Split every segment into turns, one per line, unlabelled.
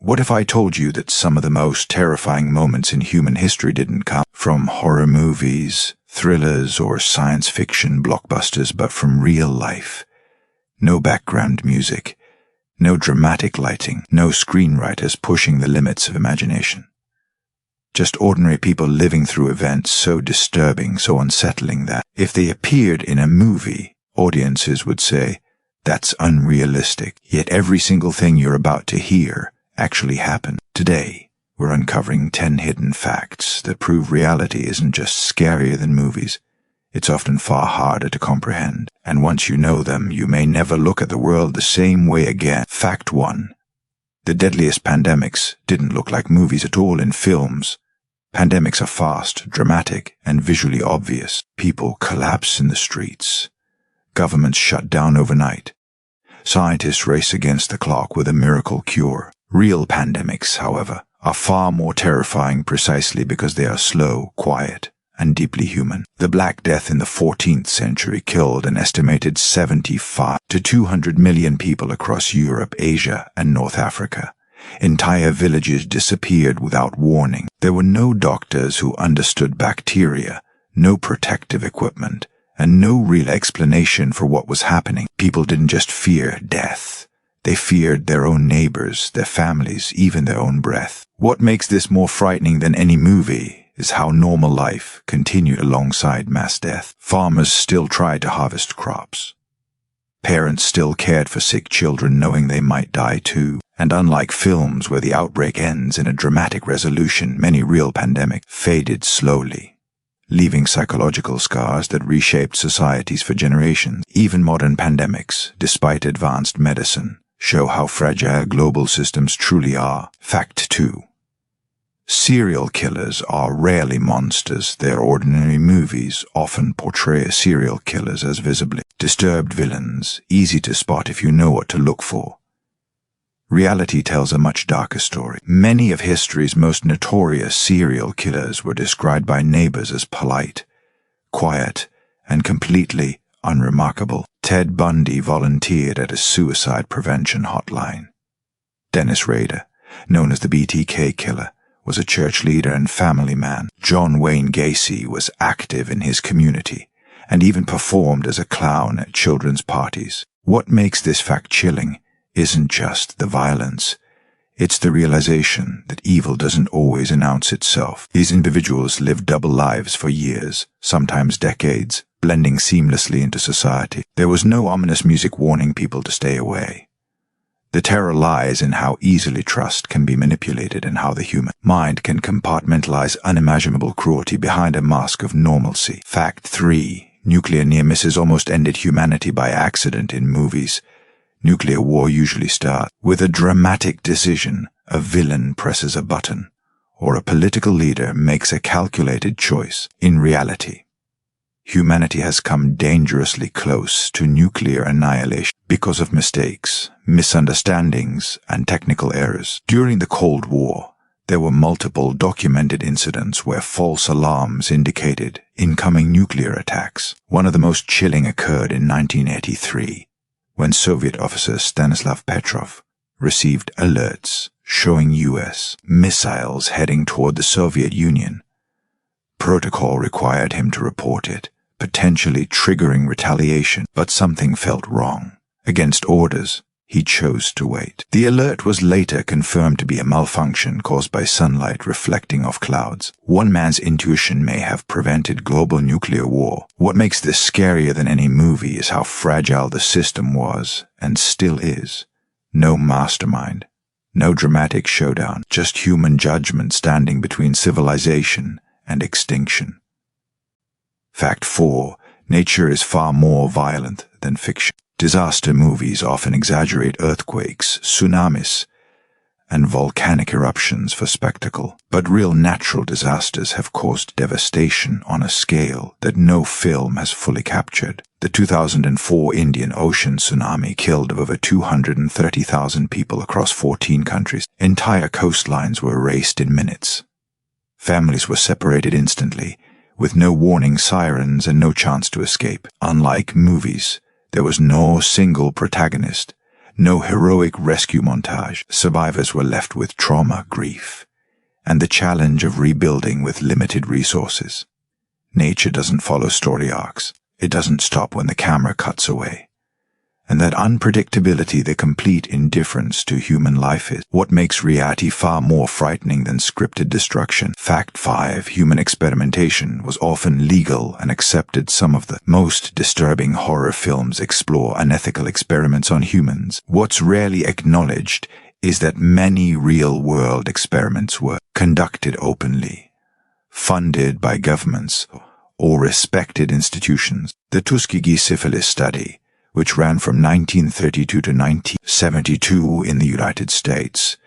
What if I told you that some of the most terrifying moments in human history didn't come from horror movies, thrillers, or science fiction blockbusters, but from real life? No background music, no dramatic lighting, no screenwriters pushing the limits of imagination. Just ordinary people living through events so disturbing, so unsettling that, if they appeared in a movie, audiences would say, "That's unrealistic." Yet every single thing you're about to hear actually happened. Today, we're uncovering 10 hidden facts that prove reality isn't just scarier than movies. It's often far harder to comprehend, and once you know them, you may never look at the world the same way again. Fact 1. The deadliest pandemics didn't look like movies at all in films. Pandemics are fast, dramatic, and visually obvious. People collapse in the streets. Governments shut down overnight. Scientists race against the clock with a miracle cure. Real pandemics, however, are far more terrifying precisely because they are slow, quiet, and deeply human. The Black Death in the 14th century killed an estimated 75 to 200 million people across Europe, Asia, and North Africa. Entire villages disappeared without warning. There were no doctors who understood bacteria, no protective equipment, and no real explanation for what was happening. People didn't just fear death. They feared their own neighbors, their families, even their own breath. What makes this more frightening than any movie is how normal life continued alongside mass death. Farmers still tried to harvest crops. Parents still cared for sick children knowing they might die too. And unlike films where the outbreak ends in a dramatic resolution, many real pandemics faded slowly, leaving psychological scars that reshaped societies for generations. Even modern pandemics, despite advanced medicine, show how fragile global systems truly are. Fact 2. Serial killers are rarely monsters. Their ordinary movies often portray serial killers as visibly disturbed villains, easy to spot if you know what to look for. Reality tells a much darker story. Many of history's most notorious serial killers were described by neighbors as polite, quiet, and completely unremarkable. Ted Bundy volunteered at a suicide prevention hotline. Dennis Rader, known as the BTK Killer, was a church leader and family man. John Wayne Gacy was active in his community and even performed as a clown at children's parties. What makes this fact chilling isn't just the violence. It's the realization that evil doesn't always announce itself. These individuals lived double lives for years, sometimes decades, blending seamlessly into society. There was no ominous music warning people to stay away. The terror lies in how easily trust can be manipulated and how the human mind can compartmentalize unimaginable cruelty behind a mask of normalcy. Fact 3. Nuclear near misses almost ended humanity by accident in movies. Nuclear war usually starts with a dramatic decision. A villain presses a button, or a political leader makes a calculated choice. In reality, humanity has come dangerously close to nuclear annihilation because of mistakes, misunderstandings, and technical errors. During the Cold War, there were multiple documented incidents where false alarms indicated incoming nuclear attacks. One of the most chilling occurred in 1983. When Soviet officer Stanislav Petrov received alerts showing U.S. missiles heading toward the Soviet Union. Protocol required him to report it, potentially triggering retaliation, but something felt wrong. Against orders, he chose to wait. The alert was later confirmed to be a malfunction caused by sunlight reflecting off clouds. One man's intuition may have prevented global nuclear war. What makes this scarier than any movie is how fragile the system was, and still is. No mastermind, no dramatic showdown, just human judgment standing between civilization and extinction. Fact 4. Nature is far more violent than fiction. Disaster movies often exaggerate earthquakes, tsunamis, and volcanic eruptions for spectacle, but real natural disasters have caused devastation on a scale that no film has fully captured. The 2004 Indian Ocean tsunami killed over 230,000 people across 14 countries. Entire coastlines were erased in minutes. Families were separated instantly, with no warning sirens and no chance to escape. Unlike movies, there was no single protagonist, No heroic rescue montage. Survivors were left with trauma, grief, and the challenge of rebuilding with limited resources. Nature doesn't follow story arcs. It doesn't stop when the camera cuts away. And that unpredictability, the complete indifference to human life, is what makes reality far more frightening than scripted destruction. Fact 5. Human experimentation was often legal and accepted. Some of the most disturbing horror films explore unethical experiments on humans. What's rarely acknowledged is that many real-world experiments were conducted openly, funded by governments or respected institutions. The Tuskegee syphilis study, which ran from 1932 to 1972 in the United States,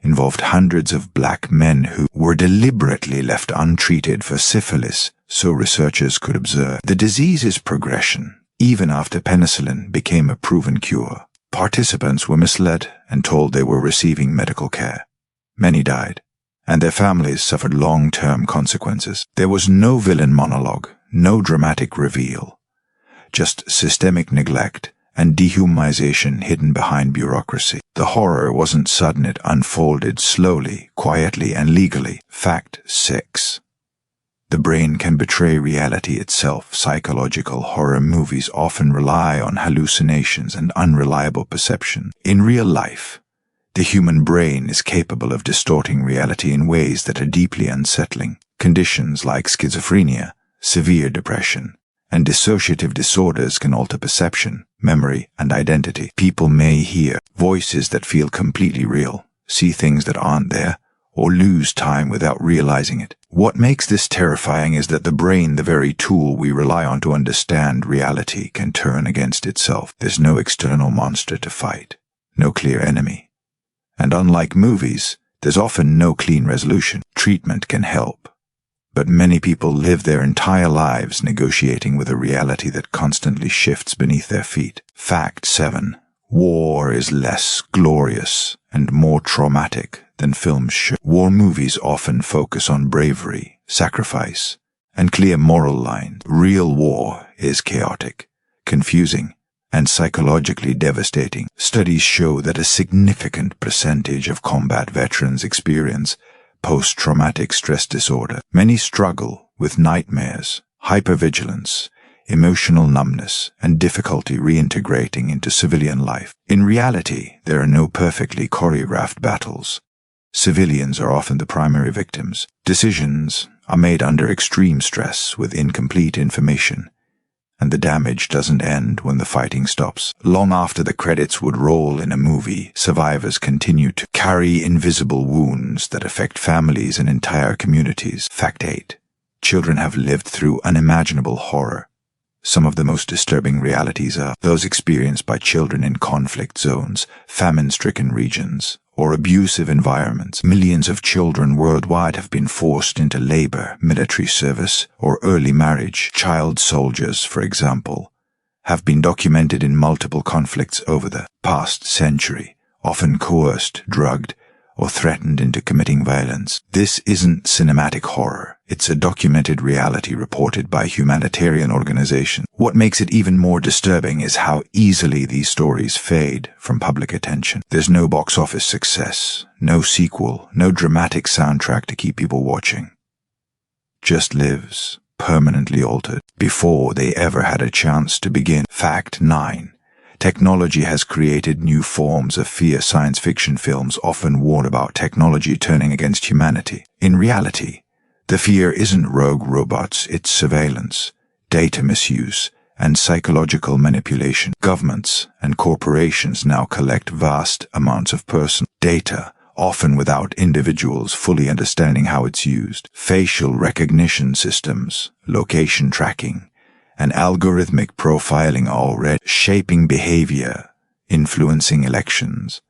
involved hundreds of black men who were deliberately left untreated for syphilis so researchers could observe the disease's progression. Even after penicillin became a proven cure, participants were misled and told they were receiving medical care. Many died, and their families suffered long-term consequences. There was no villain monologue, no dramatic reveal. Just systemic neglect and dehumanization hidden behind bureaucracy. The horror wasn't sudden, it unfolded slowly, quietly, and legally. Fact 6. The brain can betray reality itself. Psychological horror movies often rely on hallucinations and unreliable perception. In real life, the human brain is capable of distorting reality in ways that are deeply unsettling. Conditions like schizophrenia, severe depression, and dissociative disorders can alter perception, memory, and identity. People may hear voices that feel completely real, see things that aren't there, or lose time without realizing it. What makes this terrifying is that the brain, the very tool we rely on to understand reality, can turn against itself. There's no external monster to fight, no clear enemy. And unlike movies, there's often no clean resolution. Treatment can help, but many people live their entire lives negotiating with a reality that constantly shifts beneath their feet. Fact 7. War is less glorious and more traumatic than films show. War movies often focus on bravery, sacrifice, and clear moral lines. Real war is chaotic, confusing, and psychologically devastating. Studies show that a significant percentage of combat veterans experience post-traumatic stress disorder. Many struggle with nightmares, hypervigilance, emotional numbness, and difficulty reintegrating into civilian life. In reality, there are no perfectly choreographed battles. Civilians are often the primary victims. Decisions are made under extreme stress with incomplete information, and the damage doesn't end when the fighting stops. Long after the credits would roll in a movie, survivors continue to carry invisible wounds that affect families and entire communities. Fact 8. Children have lived through unimaginable horror. Some of the most disturbing realities are those experienced by children in conflict zones, famine-stricken regions, or abusive environments. Millions of children worldwide have been forced into labor, military service, or early marriage. Child soldiers, for example, have been documented in multiple conflicts over the past century, often coerced, drugged, or threatened into committing violence. This isn't cinematic horror. It's a documented reality reported by humanitarian organizations. What makes it even more disturbing is how easily these stories fade from public attention. There's no box office success, no sequel, no dramatic soundtrack to keep people watching. Just lives, permanently altered, before they ever had a chance to begin. Fact 9. Technology has created new forms of fear. Science fiction films often warn about technology turning against humanity. In reality, the fear isn't rogue robots, it's surveillance, data misuse, and psychological manipulation. Governments and corporations now collect vast amounts of personal data, often without individuals fully understanding how it's used. Facial recognition systems, location tracking, and algorithmic profiling are already shaping behavior, influencing elections,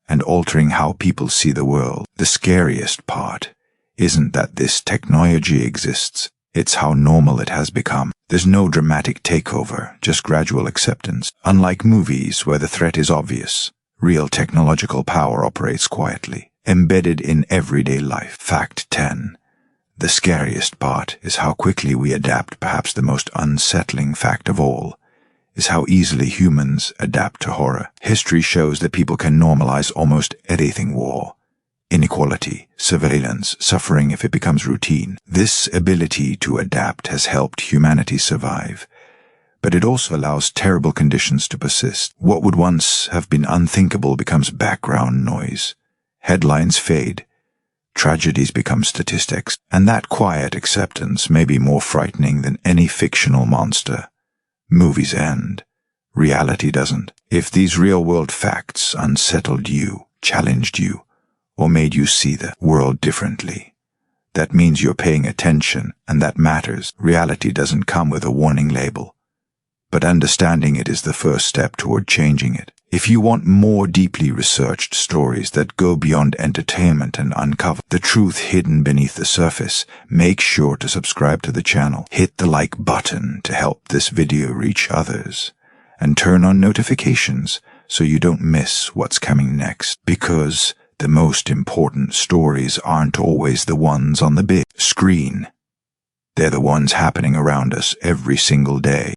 and altering how people see the world. The scariest part isn't that this technology exists, it's how normal it has become. There's no dramatic takeover, just gradual acceptance. Unlike movies where the threat is obvious, real technological power operates quietly, embedded in everyday life. Fact 10. The scariest part is how quickly we adapt. Perhaps the most unsettling fact of all is how easily humans adapt to horror. History shows that people can normalize almost anything: war, inequality, surveillance, suffering if it becomes routine. This ability to adapt has helped humanity survive, but it also allows terrible conditions to persist. What would once have been unthinkable becomes background noise. Headlines fade. Tragedies become statistics, and that quiet acceptance may be more frightening than any fictional monster. Movies end. Reality doesn't. If these real-world facts unsettled you, challenged you, or made you see the world differently, that means you're paying attention, and that matters. Reality doesn't come with a warning label, but understanding it is the first step toward changing it. If you want more deeply researched stories that go beyond entertainment and uncover the truth hidden beneath the surface, make sure to subscribe to the channel. Hit the like button to help this video reach others, and turn on notifications so you don't miss what's coming next. Because the most important stories aren't always the ones on the big screen. They're the ones happening around us every single day.